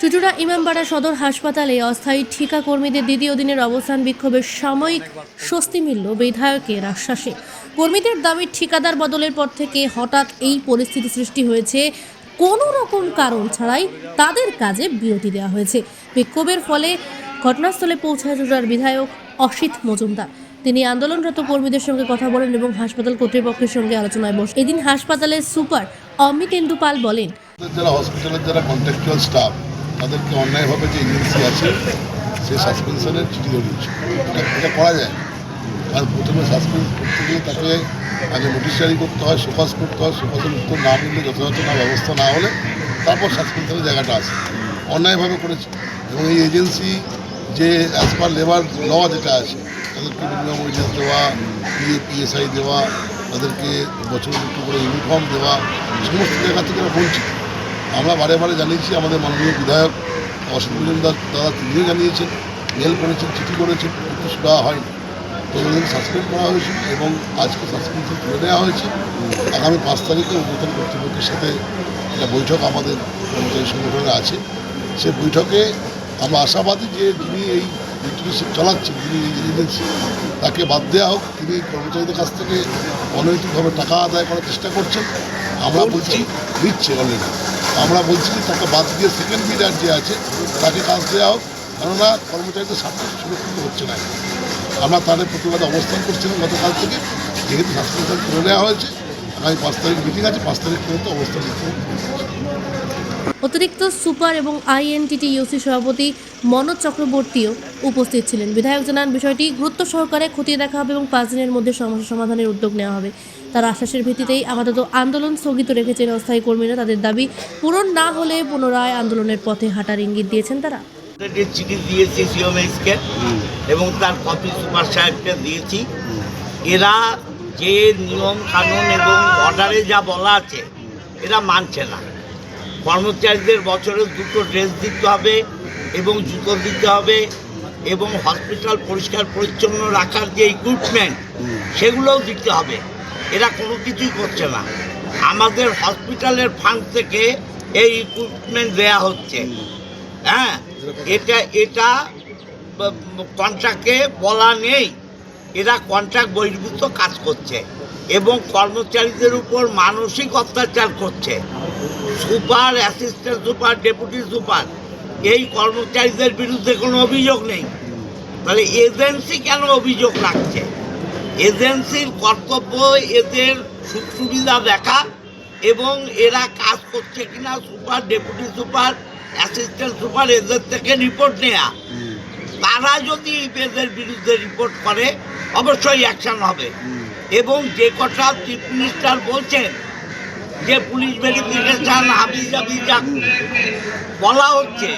চুঁচুড়া ইমামবাড়া সদর হাসপাতালে অস্থায়ী ঠিকা কর্মীদের দ্বিতীয় দিনের অবস্থান বিক্ষোভের সাময়িক স্বস্তি মিলল বিধায়কের আশ্বাসে। কর্মীদের দাবি ঠিকাদার বদলের পর থেকে হঠাৎ এই পরিস্থিতি সৃষ্টি হয়েছে, কোনো রকম কারণ ছাড়াই তাদের কাজে বিরতি দেওয়া হয়েছে। বিক্ষোভের ফলে ঘটনাস্থলে পৌঁছায় চুঁচুড়ার বিধায়ক অসিত মজুমদার। তিনি আন্দোলনরত কর্মীদের সঙ্গে কথা বলেন এবং হাসপাতাল কর্তৃপক্ষের সঙ্গে আলোচনায় বসেন। এদিন হাসপাতালের সুপার অমিতেন্দু পাল বলেন, যারা হসপিটালের যারা কন্ট্রাকচুয়াল স্টাফ তাদেরকে অন্যায়ভাবে যে এজেন্সি আছে সে সাসপেনশনের চিঠি ধরিয়েছে। এটা করা যায়, কারণ প্রথমে সাসপেন্স করতে গিয়ে তাকে আগে নোটিশ জারি করতে হয়, শোকজ করতে হয়, শোকজের উত্তর না মিললে যথাযথ না ব্যবস্থা না হলে তারপর সাসপেনশনের জায়গাটা আছে। অন্যায়ভাবে করেছে এবং এই এজেন্সি যে অ্যাজ পার লেবার ল যেটা আছে তাদেরকে মিনিমাম ওয়েজেস দেওয়া, পিএসআই দেওয়া, তাদেরকে বছরে একটু করে ইউনিফর্ম দেওয়া, সমস্ত জায়গা থেকে বঞ্চিত। আমরা বারে বারে জানিয়েছি, আমাদের মাননীয় বিধায়ক অসিত মজুমদার দাদা তিনিও জানিয়েছেন, মেল করেছেন, চিঠি করেছেন, কিন্তু দেওয়া হয়নি। তো ওদের সাসপেন্ড করা হয়েছিল এবং আজকে সাসপেন্শন তুলে নেওয়া হয়েছে। আগামী 5 তারিখে ঊর্ধ্বতন কর্তৃপক্ষের সাথে একটা বৈঠক আমাদের কর্মচারী সংগঠনে আছে। সে বৈঠকে আমরা আশাবাদী যে যিনি এই লিটারেশিপ চালাচ্ছেন, যিনি এই এজেন্সি, তাকে বাদ দেওয়া হোক। তিনি কর্মচারীদের কাছ থেকে অনৈতিকভাবে টাকা আদায় করার চেষ্টা করছেন। আমরা বলছি দিচ্ছে অলরেডি, আমরা বলছি যে তাকে বাদ দিয়ে সেকেন্ড লিডার যে আছে তাকে কাজ দেওয়া হোক, কেননা কর্মচারীদের স্বার্থ সুরক্ষিত হচ্ছে না। আমরা তাদের প্রতিবাদে অবস্থান করছিলাম গতকাল থেকে, যেহেতু সাসপেনশন তুলে নেওয়া হয়েছে। আগামী 5 তারিখ মিটিং আছে, 5 তারিখ পর্যন্ত অবস্থান নিতে হবে। অতিরিক্ত সুপার এবং আইএনটিটিইউসি সভাপতি মনোজ চক্রবর্তীও উপস্থিত ছিলেন। বিধায়ক জানান, বিষয়টি গুরুত্ব সহকারে খতিয়ে দেখা হবে এবং 5 দিনের মধ্যে সমস্যা সমাধানের উদ্যোগ নেওয়া হবে। তার আশ্বাসের ভিত্তিতেই আপাতত আন্দোলন স্থগিত রেখেছেন অস্থায়ী কর্মীরা। তাদের দাবি পূরণ না হলে পুনরায় আন্দোলনের পথে হাঁটার ইঙ্গিত দিয়েছেন তারা। চিঠি দিয়েছি সিওমএইচকে এবং তার কপি সুপার সাহেবকে দিয়েছি। এরা যে নিয়ম কানুন এবং অর্ডারে যা বলা আছে এরা মানছে না। কর্মচারীদের বছরে 2টো ড্রেস দিতে হবে এবং জুতো দিতে হবে এবং হসপিটাল পরিষ্কার পরিচ্ছন্ন রাখার যে ইকুইপমেন্ট সেগুলোও দিতে হবে। এরা কোনো কিছুই করছে না। আমাদের হসপিটালের ফান্ড থেকে এই ইকুইপমেন্ট দেওয়া হচ্ছে। হ্যাঁ, এটা কন্ট্রাক্টে বলা নেই। এরা কন্ট্রাক্ট বহির্ভূত কাজ করছে এবং কর্মচারীদের উপর মানসিক অত্যাচার করছে। Super, assistant super, deputy super, এই কর্মচারীদের বিরুদ্ধে কোনো অভিযোগ নেই। তাহলে এজেন্সি কেন অভিযোগ রাখছে? এজেন্সির কর্তব্য এদের সুখ সুবিধা দেখা এবং এরা কাজ করছে কিনা super, deputy super, assistant super এদের থেকে রিপোর্ট নেওয়া। তারা যদি এদের বিরুদ্ধে রিপোর্ট করে অবশ্যই অ্যাকশন হবে। এবং যে কথা চিফ মিনিস্টার বলছেন যে পুলিশ ভেরিফিকেশন হাবিজাবি যা বলা হচ্ছে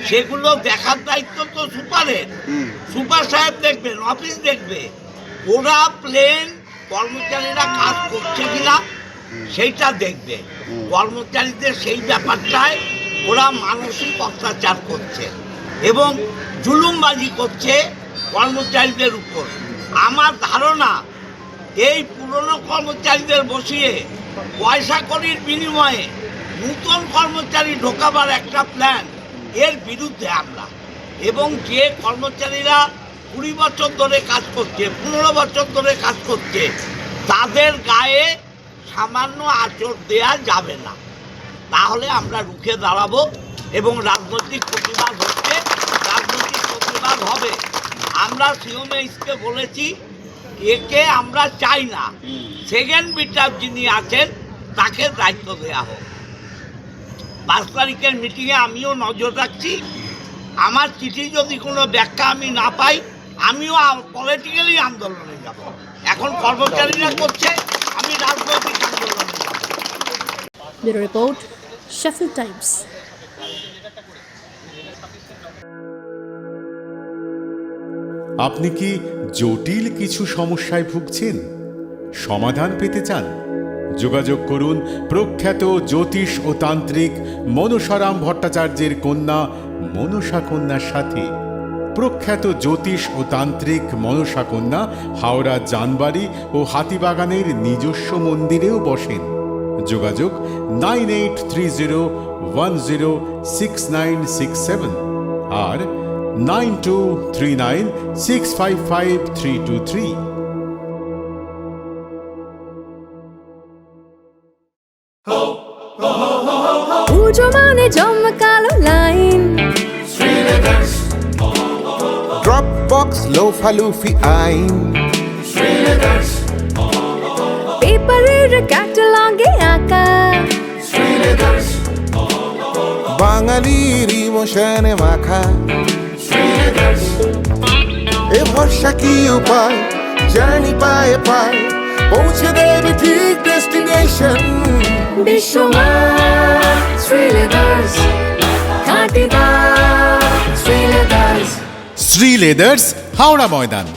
সেগুলো দেখার দায়িত্ব তো সুপারের। সুপার সাহেব দেখবেন, অফিস দেখবে। ওরা প্লেন কর্মচারীরা কাজ করছে কিনা সেইটা দেখবে। কর্মচারীদের সেই ব্যাপারটায় ওরা মানসিক অত্যাচার করছে এবং জুলুমবাজি করছে কর্মচারীদের উপর। আমার ধারণা এই পুরনো কর্মচারীদের বসিয়ে পয়সা কড়ির বিনিময়ে নূতন কর্মচারী ঢোকাবার একটা প্ল্যান, এর বিরুদ্ধে আমরা। এবং যে কর্মচারীরা 20 বছর ধরে কাজ করছে, 15 বছর ধরে কাজ করছে, তাদের গায়ে সামান্য আঁচড় দেওয়া যাবে না। তাহলে আমরা রুখে দাঁড়াবো এবং রাজনৈতিক প্রতিবাদ হচ্ছে, রাজনৈতিক প্রতিবাদ হবে। আমরা সিওমএইচকে বলেছি একে আমরা চাই না, সেকেন্ড বিটার যিনি আছেন তাকে দায়িত্ব দেওয়া হোক। 5 তারিখের মিটিংয়ে আমিও নজর রাখছি। আমার চিঠি যদি কোনো ব্যাখ্যা আমি না পাই, আমিও পলিটিক্যালি আন্দোলনে যাব। এখন কর্মচারীরা করছে, আমি রাজনৈতিক আন্দোলনে যাব। Bureau report, Sheffield Times. আপনি কি জটিল কিছু সমস্যায় ভুগছেন? সমাধান পেতে চান? যোগাযোগ করুন প্রখ্যাত জ্যোতিষ ও তান্ত্রিক মনসারাম ভট্টাচার্যের কন্যা মনসা কন্যার সাথে। প্রখ্যাত জ্যোতিষ ও তান্ত্রিক মনসা কন্যা হাওড়া জানবাড়ি ও হাতিবাগানের নিজস্ব মন্দিরেও বসেন। যোগাযোগ 9830106967 আর 9239655323। পুজো মানে জমকালো লাইন, Dropbox লোফালুফি আইন, পেপারের ক্যাটালগে আঁকা, বাঙালির ইমোশনে মাখা। এ ভরসা কি উপায়, জার্নি পায়ে পায় পৌঁছে দেবে ঠিক ডেস্টিনেশন। বিশ্বমান শ্রীলেদার্স, খাঁটি দাম শ্রীলেদার্স। শ্রী লেদার্স, হাওড়া ময়দান।